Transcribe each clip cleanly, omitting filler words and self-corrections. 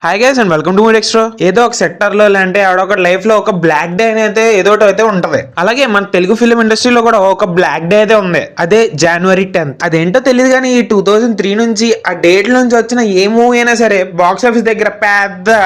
Hi guys and welcome to movie extra. ఏదో ఒక sector లో అంటే ఆడొక లైఫ్ లో ఒక బ్లాక్ డే అయితే ఏదో ఒకటి అయితే ఉంటది. అలాగే మన తెలుగు ఫిల్మ్ ఇండస్ట్రీలో కూడా ఒక బ్లాక్ డే అయితే ఉంది. అదే జనవరి 10th. అదేంటో తెలియదు కానీ ఈ 2003 నుంచి ఆ డేట్ నుంచి వచ్చిన ఏ మూవీ అయినా సరే బాక్స్ ఆఫీస్ దగ్గర పెద్ద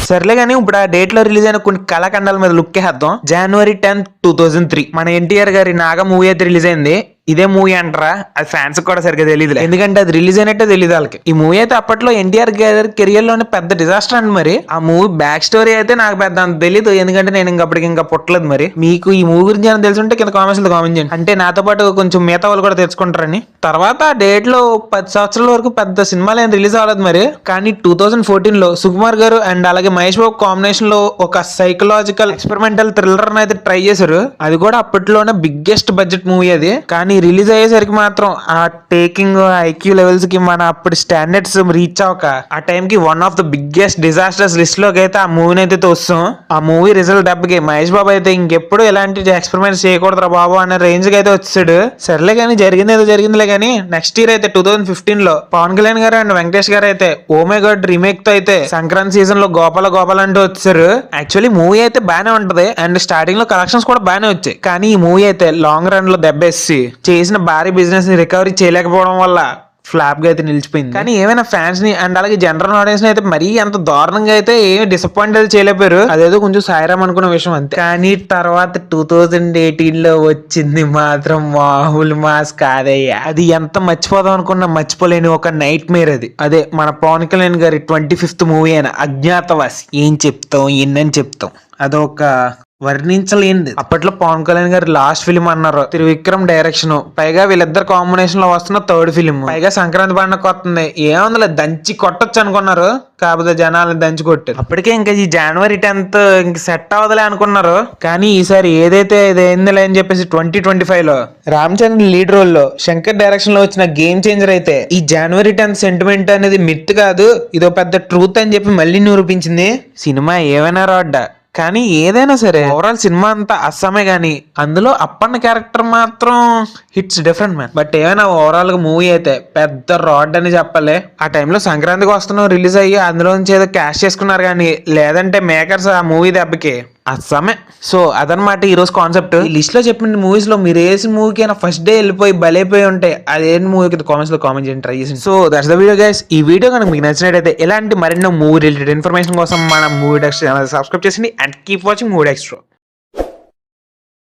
సర్లే కానీ ఇప్పుడు ఆ డేట్ లో రిలీజ్ అయిన కొన్ని కళాఖండాల మీద లుక్ వేద్దాం. జనవరి 10th 2003 మన ఎన్టీఆర్ గారి నాగా మూవీ అయితే రిలీజ్ అయింది. ఇదే మూవీ అంటారా? అది ఫ్యాన్స్ కూడా సరిగ్గా తెలియదు, ఎందుకంటే అది రిలీజ్ అయినట్టే తెలియదు వాళ్ళకి. ఈ మూవీ అయితే అప్పట్లో ఎన్టీఆర్ గారి కెరియర్ లోనే పెద్ద డిజాస్టర్ అండి. మరి ఆ మూవీ బ్యాక్ స్టోరీ అయితే నాకు పెద్ద అంత తెలియదు, ఎందుకంటే నేను ఇంకా పుట్టలేదు. మరి మీకు ఈ మూవీ గురించి ఏమైనా తెలిసి ఉంటే కింద కామెంట్స్ లో కామెంట్ చేయండి, అంటే నాతో పాటు కొంచెం మిగతా వాళ్ళు కూడా తెలుసుకుంటారని. తర్వాత ఆ డేట్ లో 10 సంవత్సరాల వరకు పెద్ద సినిమాలు ఏం రిలీజ్ అవ్వలేదు మరి. కానీ 2014 లో సుకుమార్ గారు అండ్ అలాగే మహేష్ బాబు కాంబినేషన్ లో ఒక సైకలాజికల్ ఎక్స్పెరిమెంటల్ థ్రిల్లర్ అయితే ట్రై చేశారు. అది కూడా అప్పట్లోనే బిగ్గెస్ట్ బడ్జెట్ మూవీ అది. కానీ రిలీజ్ అయ్యేసరికి మాత్రం ఆ టేకింగ్ ఐక్యూ లెవెల్స్ కి మన అప్పుడు స్టాండర్డ్స్ రీచ్ అవ్వక ఆ టైం కి one of the biggest disasters list లోకి అయితే ఆ మూవీని అయితే తోస్తాం. ఆ మూవీ రిజల్ట్ దెబ్బకి మహేష్ బాబు అయితే ఇంకెప్పుడు ఎలాంటి ఎక్స్పెరిమెంట్స్ చేయకూడదురా బాబు అనే రేంజ్ కి అయితే వచ్చాడు. సర్లే కానీ జరిగింది ఏదో జరిగిందిలే. కానీ నెక్స్ట్ ఇయర్ అయితే 2015 లో పవన్ కళ్యాణ్ గారు అండ్ వెంకటేష్ గారు అయితే ఓ మై గాడ్ రీమేక్ తో అయితే సంక్రాంతి సీజన్ లో గోపాల అంటూ వచ్చారు. యాక్చువల్లీ మూవీ అయితే బానే ఉంటది అండ్ స్టార్టింగ్ లో కలెక్షన్స్ కూడా బానే వచ్చాయి. కానీ ఈ మూవీ అయితే లాంగ్ రన్ లో దెబ్బేసి చేసిన భారీ బిజినెస్ ని రికవరీ చేయలేకపోవడం వల్ల ఫ్లాప్ గా అయితే నిలిచిపోయింది. కానీ ఏమైనా ఫ్యాన్స్ ని అండ్ అలాగే జనరల్ ఆడియన్స్ ని అయితే మరీ అంత దారుణంగా అయితే ఏమి డిసప్పాయింట్ అయితే చేయలేపారు. అదేదో కొంచెం సాయిరామ్ అనుకున్న విషయం అంతే. కానీ తర్వాత 2018 లో వచ్చింది మాత్రం మామూలు మాస్ కాదయ్యా. అది ఎంత మర్చిపోదాం అనుకున్నా మర్చిపోలేని ఒక నైట్ మేర్ అది. అదే మన పవన్ కళ్యాణ్ గారి 25th మూవీ అయిన అజ్ఞాతవాసి. ఏం చెప్తాం ఎన్నని చెప్తాం, అదొక వర్ణించలేంది. అప్పట్లో పవన్ కళ్యాణ్ గారు లాస్ట్ ఫిలిం అన్నారు, త్రివిక్రమ్ డైరెక్షన్, పైగా వీళ్ళిద్దరు కాంబినేషన్ లో వస్తున్న థర్డ్ ఫిలిం, పైగా సంక్రాంతి పండుగ వస్తుంది. ఏముందిలే దంచి కొట్టొచ్చు అనుకున్నారు, కాకపోతే జనాలను దంచి కొట్టారు. అప్పటికే ఇంకా ఈ జనవరి 10th ఇంక సెట్ అవ్వదులే అనుకున్నారు. కానీ ఈసారి ఏదైతే ఇదేందిలే అని చెప్పేసి 2025 లో రామ్ చరణ్ లీడ్ రోల్ లో శంకర్ డైరెక్షన్ లో వచ్చిన గేమ్ చేంజర్ అయితే ఈ జనవరి 10th సెంటిమెంట్ అనేది మిత్ కాదు, ఇదో పెద్ద ట్రూత్ అని చెప్పి మళ్ళీ నిరూపించింది. సినిమా ఏమైనా రాడ్డా, కానీ ఏదైనా సరే ఓవరాల్ సినిమా అంతా అస్సామే. గానీ అందులో అప్పన్న క్యారెక్టర్ మాత్రం హిట్స్ డిఫరెంట్ మ్యాన్. బట్ ఏమైనా ఓవరాల్ గా మూవీ అయితే పెద్ద రాడ్ అని చెప్పాలి. ఆ టైంలో సంక్రాంతికి వస్తున్నాం రిలీజ్ అయ్యి అందులో నుంచి ఏదో క్యాష్ చేసుకున్నారు, కానీ లేదంటే మేకర్స్ ఆ మూవీ దెబ్బకి అస్సామే. సో అదనమాట ఈరోజు కాన్సెప్ట్. ఈ లిస్ట్ లో చెప్పిన మూవీస్ లో మీరు వేసిన మూవీకి అయినా ఫస్ట్ డే వెళ్ళిపోయి బలైపోయి ఉంటే అదేం మూవీ కామెంట్స్ లో కామెంట్ చేయండి, ట్రై చేసి. So that's the video guys. ఈ వీడియో కనుక మీకు నచ్చినట్టయితే ఇలాంటి మరెన్నో మూవీ రిలేటెడ్ ఇన్ఫర్మేషన్ కోసం మన మూవీ డెక్స్ ఛానల్ సబ్స్క్రైబ్ చేయండి and keep watching movie extra.